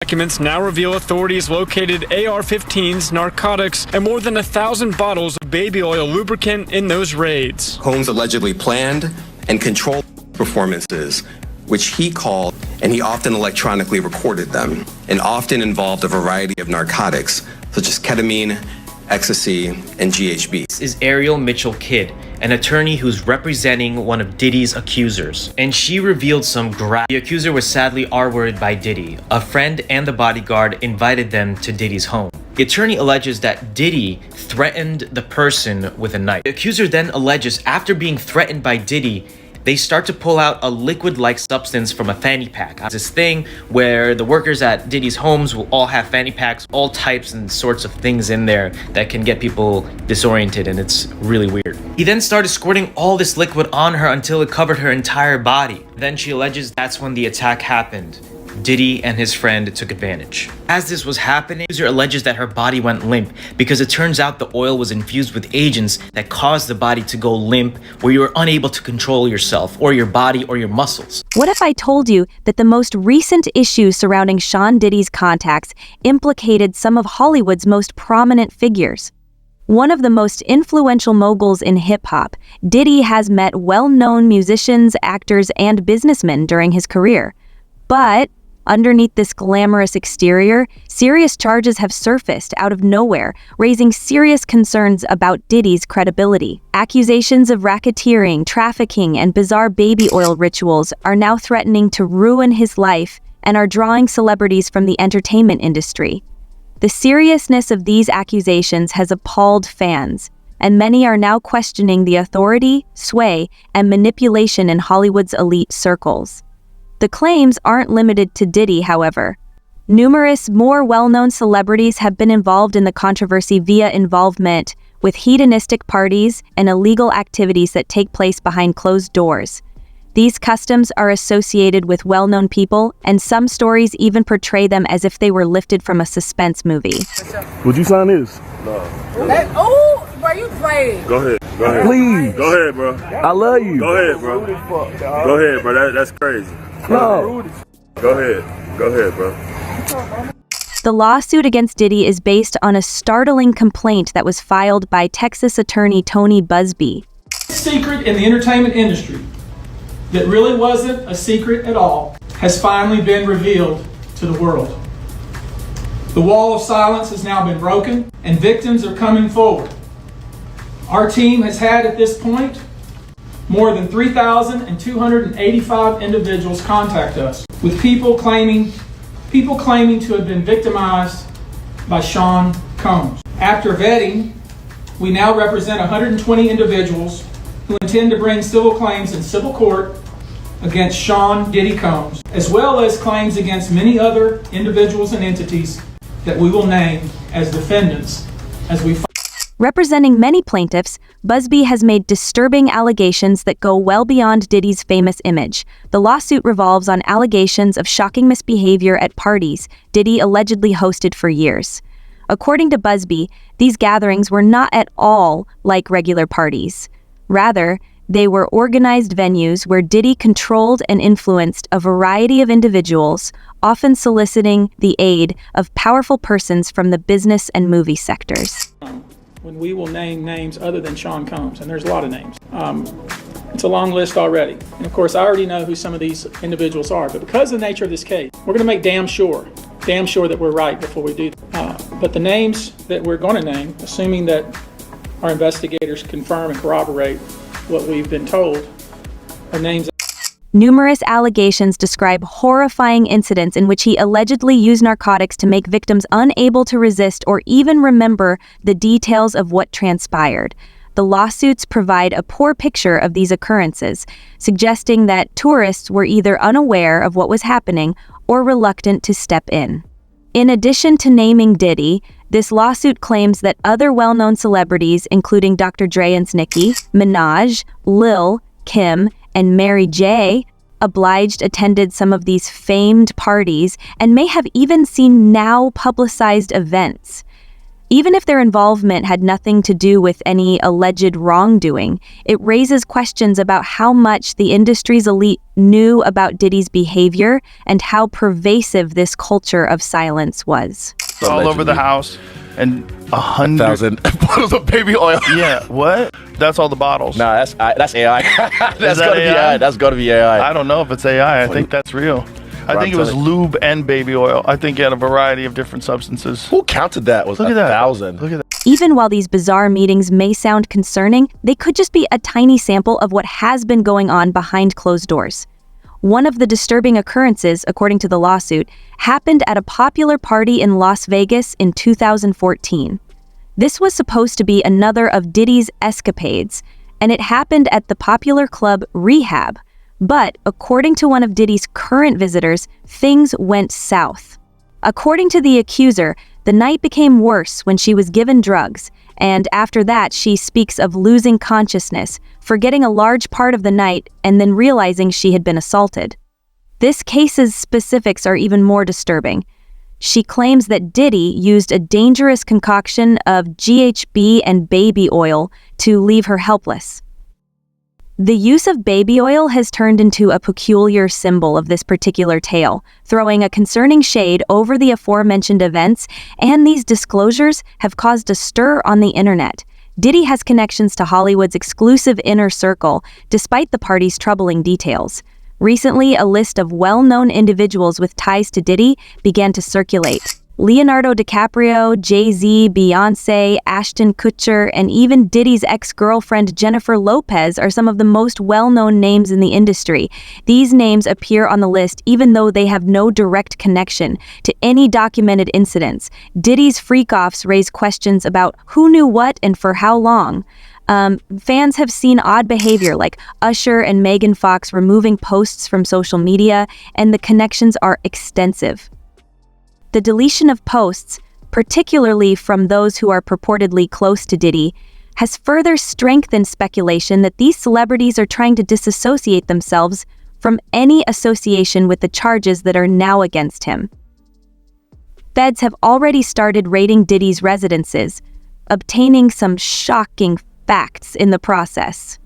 Documents now reveal authorities located AR-15s, narcotics, and more than 1,000 bottles of baby oil lubricant in those raids. Combs allegedly planned and controlled performances, which he called, and he often electronically recorded them, and often involved a variety of narcotics, such as ketamine, ecstasy, and GHB. This is Ariel Mitchell Kidd, an attorney who's representing one of Diddy's accusers, and she revealed some The accuser was sadly R-worded by Diddy. A friend and the bodyguard invited them to Diddy's home. The attorney alleges that Diddy threatened the person with a knife. The accuser then alleges after being threatened by Diddy, they start to pull out a liquid-like substance from a fanny pack. It's this thing where the workers at Diddy's homes will all have fanny packs, all types and sorts of things in there that can get people disoriented, and it's really weird. He then started squirting all this liquid on her until it covered her entire body. Then she alleges that's when the attack happened. Diddy and his friend took advantage. As this was happening, the accuser alleges that her body went limp because it turns out the oil was infused with agents that caused the body to go limp, where you were unable to control yourself or your body or your muscles. What if I told you that the most recent issues surrounding Sean Diddy's contacts implicated some of Hollywood's most prominent figures? One of the most influential moguls in hip-hop, Diddy has met well-known musicians, actors, and businessmen during his career. But underneath this glamorous exterior, serious charges have surfaced out of nowhere, raising serious concerns about Diddy's credibility. Accusations of racketeering, trafficking, and bizarre baby oil rituals are now threatening to ruin his life and are drawing celebrities from the entertainment industry. The seriousness of these accusations has appalled fans, and many are now questioning the authority, sway, and manipulation in Hollywood's elite circles. The claims aren't limited to Diddy, however. Numerous more well-known celebrities have been involved in the controversy via involvement with hedonistic parties and illegal activities that take place behind closed doors. These customs are associated with well-known people, and some stories even portray them as if they were lifted from a suspense movie. Would you sign this? No. Oh, bro, you playing. Go ahead. Go ahead. Please. Go ahead, bro. I love you. Go ahead, bro. Go ahead, bro. That's crazy. No. Go ahead. Go ahead, bro. The lawsuit against Diddy is based on a startling complaint that was filed by Texas attorney Tony Busby. Secret in the entertainment industry that really wasn't a secret at all has finally been revealed to the world. The wall of silence has now been broken, and victims are coming forward. Our team has had at this point more than 3,285 individuals contact us with people claiming to have been victimized by Sean Combs. After vetting, we now represent 120 individuals who intend to bring civil claims in civil court against Sean Diddy Combs, as well as claims against many other individuals and entities that we will name as defendants as we Representing many plaintiffs, Busby has made disturbing allegations that go well beyond Diddy's famous image. The lawsuit revolves on allegations of shocking misbehavior at parties Diddy allegedly hosted for years. According to Busby, these gatherings were not at all like regular parties. Rather, they were organized venues where Diddy controlled and influenced a variety of individuals, often soliciting the aid of powerful persons from the business and movie sectors. when we will name names other than Sean Combs, and there's a lot of names. It's a long list already. And of course, I already know who some of these individuals are, but because of the nature of this case, we're gonna make damn sure that we're right before we do that. But the names that we're gonna name, assuming that our investigators confirm and corroborate what we've been told, are names. Numerous allegations describe horrifying incidents in which he allegedly used narcotics to make victims unable to resist or even remember the details of what transpired. The lawsuits provide a poor picture of these occurrences, suggesting that tourists were either unaware of what was happening or reluctant to step in. In addition to naming Diddy, this lawsuit claims that other well-known celebrities, including Dr. Dre and Nicki Minaj, Lil, Kim, and Mary J., attended some of these famed parties and may have even seen now publicized events. Even if their involvement had nothing to do with any alleged wrongdoing, it raises questions about how much the industry's elite knew about Diddy's behavior and how pervasive this culture of silence was. All over the house, and 100,000 bottles of baby oil. Yeah, what? That's all the bottles. Nah, that's AI. That's gotta AI? be AI. That's gotta be AI. I don't know if it's AI. I think that's real. I think it was lube and baby oil. I think it had a variety of different substances. Who counted that? Was Look at that. 1,000? Look at that. Even while these bizarre meetings may sound concerning, they could just be a tiny sample of what has been going on behind closed doors. One of the disturbing occurrences, according to the lawsuit, happened at a popular party in Las Vegas in 2014. This was supposed to be another of Diddy's escapades, and it happened at the popular club Rehab. But, according to one of Diddy's current visitors, things went south. According to the accuser, the night became worse when she was given drugs, and after that she speaks of losing consciousness, forgetting a large part of the night, and then realizing she had been assaulted. This case's specifics are even more disturbing. She claims that Diddy used a dangerous concoction of GHB and baby oil to leave her helpless. The use of baby oil has turned into a peculiar symbol of this particular tale, throwing a concerning shade over the aforementioned events, and these disclosures have caused a stir on the internet. Diddy has connections to Hollywood's exclusive inner circle, despite the party's troubling details. Recently, a list of well-known individuals with ties to Diddy began to circulate. Leonardo DiCaprio, Jay-Z, Beyoncé, Ashton Kutcher, and even Diddy's ex-girlfriend Jennifer Lopez are some of the most well-known names in the industry. These names appear on the list even though they have no direct connection to any documented incidents. Diddy's freak-offs raise questions about who knew what and for how long. Fans have seen odd behavior like Usher and Megan Fox removing posts from social media, and the connections are extensive. The deletion of posts, particularly from those who are purportedly close to Diddy, has further strengthened speculation that these celebrities are trying to disassociate themselves from any association with the charges that are now against him. Feds have already started raiding Diddy's residences, obtaining some shocking facts in the process.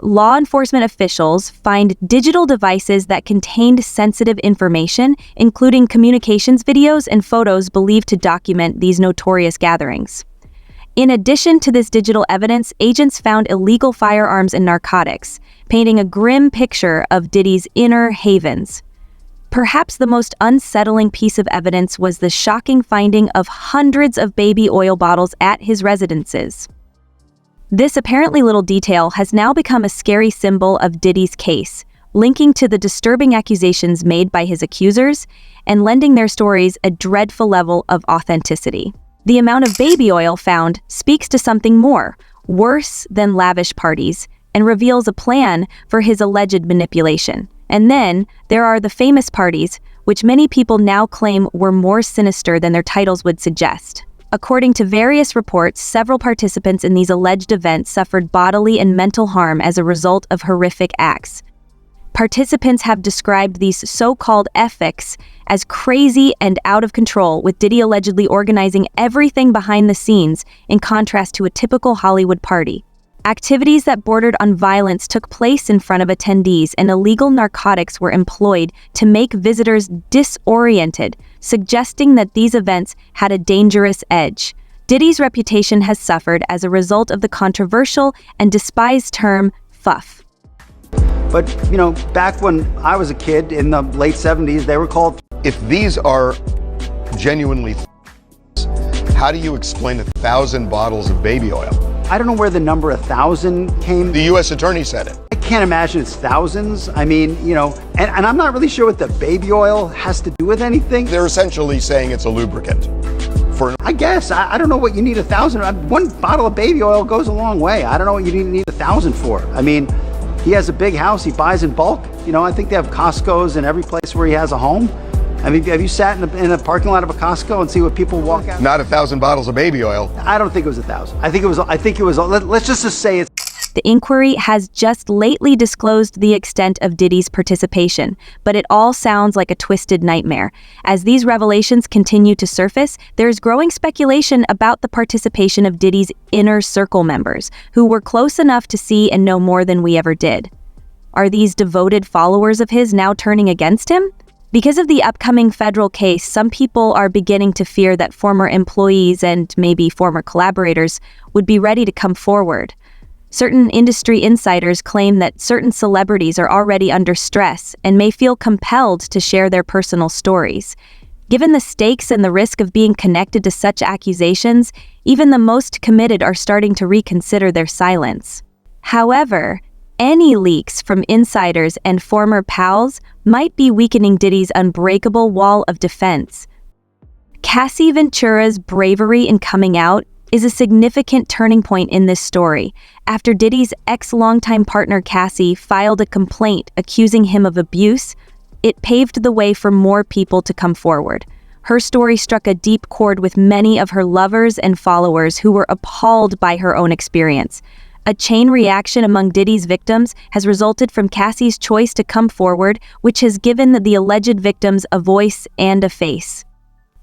Law enforcement officials find digital devices that contained sensitive information, including communications videos and photos believed to document these notorious gatherings. In addition to this digital evidence, agents found illegal firearms and narcotics, painting a grim picture of Diddy's inner havens. Perhaps the most unsettling piece of evidence was the shocking finding of hundreds of baby oil bottles at his residences. This apparently little detail has now become a scary symbol of Diddy's case, linking to the disturbing accusations made by his accusers and lending their stories a dreadful level of authenticity. The amount of baby oil found speaks to something more, worse than lavish parties, and reveals a plan for his alleged manipulation. And then, there are the famous parties, which many people now claim were more sinister than their titles would suggest. According to various reports, several participants in these alleged events suffered bodily and mental harm as a result of horrific acts. Participants have described these so-called ethics as crazy and out of control, with Diddy allegedly organizing everything behind the scenes, in contrast to a typical Hollywood party. Activities that bordered on violence took place in front of attendees, and illegal narcotics were employed to make visitors disoriented, suggesting that these events had a dangerous edge. Diddy's reputation has suffered as a result of the controversial and despised term FUF. But, you know, back when I was a kid in the late 70s, they were called. If these are genuinely how do you explain 1,000 bottles of baby oil? I don't know where the number 1,000 came. The U.S. attorney said it. I can't imagine it's thousands. I mean, you know, and I'm not really sure what the baby oil has to do with anything. They're essentially saying it's a lubricant. I guess. I don't know what you need 1,000. One bottle of baby oil goes a long way. I don't know what you need 1,000 for. I mean, he has a big house. He buys in bulk. You know, I think they have Costco's in every place where he has a home. I mean, have you sat in a parking lot of a Costco and see what people walk out? Not 1,000 bottles of baby oil. I don't think it was 1,000. I think it was. Let's just say it's. The inquiry has just lately disclosed the extent of Diddy's participation, but it all sounds like a twisted nightmare. As these revelations continue to surface, there is growing speculation about the participation of Diddy's inner circle members, who were close enough to see and know more than we ever did. Are these devoted followers of his now turning against him? Because of the upcoming federal case, some people are beginning to fear that former employees and maybe former collaborators would be ready to come forward. Certain industry insiders claim that certain celebrities are already under stress and may feel compelled to share their personal stories. Given the stakes and the risk of being connected to such accusations, even the most committed are starting to reconsider their silence. However, any leaks from insiders and former pals might be weakening Diddy's unbreakable wall of defense. Cassie Ventura's bravery in coming out is a significant turning point in this story. After Diddy's ex-longtime partner Cassie filed a complaint accusing him of abuse, it paved the way for more people to come forward. Her story struck a deep chord with many of her lovers and followers who were appalled by her own experience. A chain reaction among Diddy's victims has resulted from Cassie's choice to come forward, which has given the alleged victims a voice and a face.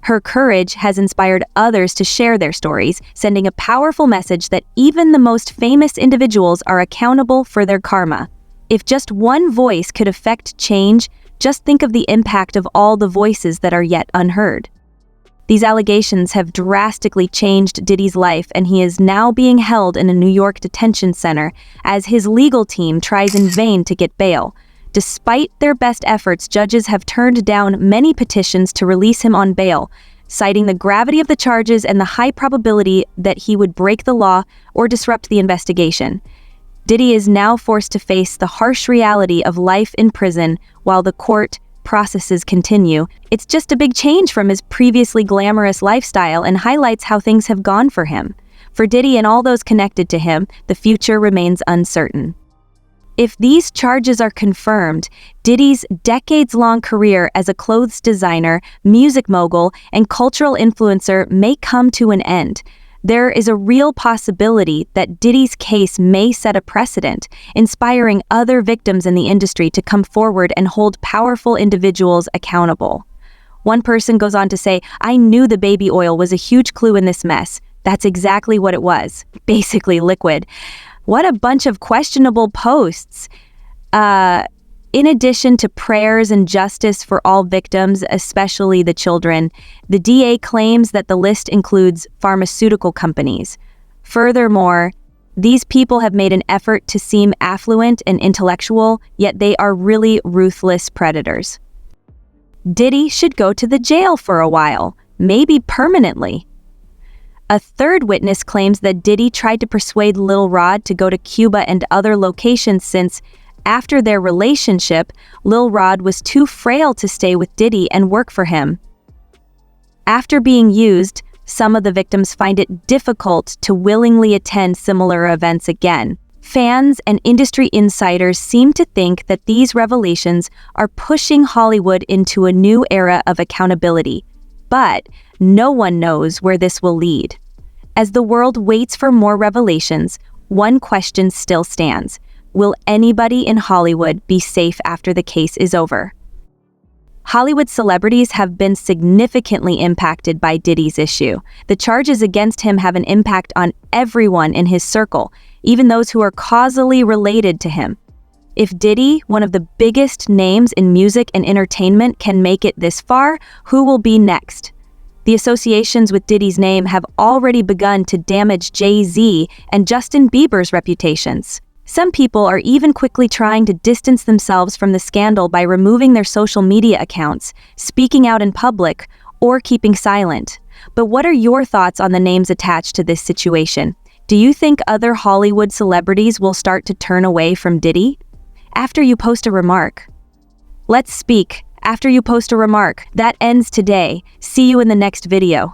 Her courage has inspired others to share their stories, sending a powerful message that even the most famous individuals are accountable for their karma. If just one voice could affect change, just think of the impact of all the voices that are yet unheard. These allegations have drastically changed Diddy's life, and he is now being held in a New York detention center as his legal team tries in vain to get bail. Despite their best efforts, judges have turned down many petitions to release him on bail, citing the gravity of the charges and the high probability that he would break the law or disrupt the investigation. Diddy is now forced to face the harsh reality of life in prison while the court processes continue. It's just a big change from his previously glamorous lifestyle and highlights how things have gone for him. For Diddy and all those connected to him, the future remains uncertain. If these charges are confirmed, Diddy's decades-long career as a clothes designer, music mogul, and cultural influencer may come to an end. There is a real possibility that Diddy's case may set a precedent, inspiring other victims in the industry to come forward and hold powerful individuals accountable. One person goes on to say, "I knew the baby oil was a huge clue in this mess. That's exactly what it was. Basically liquid." What a bunch of questionable posts. In addition to prayers and justice for all victims, especially the children, the DA claims that the list includes pharmaceutical companies. Furthermore, these people have made an effort to seem affluent and intellectual, yet they are really ruthless predators. Diddy should go to the jail for a while, maybe permanently. A third witness claims that Diddy tried to persuade Lil Rod to go to Cuba and other locations since, after their relationship, Lil Rod was too frail to stay with Diddy and work for him. After being used, some of the victims find it difficult to willingly attend similar events again. Fans and industry insiders seem to think that these revelations are pushing Hollywood into a new era of accountability, but no one knows where this will lead. As the world waits for more revelations, one question still stands. Will anybody in Hollywood be safe after the case is over? Hollywood celebrities have been significantly impacted by Diddy's issue. The charges against him have an impact on everyone in his circle, even those who are causally related to him. If Diddy, one of the biggest names in music and entertainment, can make it this far, who will be next? The associations with Diddy's name have already begun to damage Jay-Z and Justin Bieber's reputations. Some people are even quickly trying to distance themselves from the scandal by removing their social media accounts, speaking out in public, or keeping silent. But what are your thoughts on the names attached to this situation? Do you think other Hollywood celebrities will start to turn away from Diddy? After you post a remark. Let's speak. After you post a remark. That ends today. See you in the next video.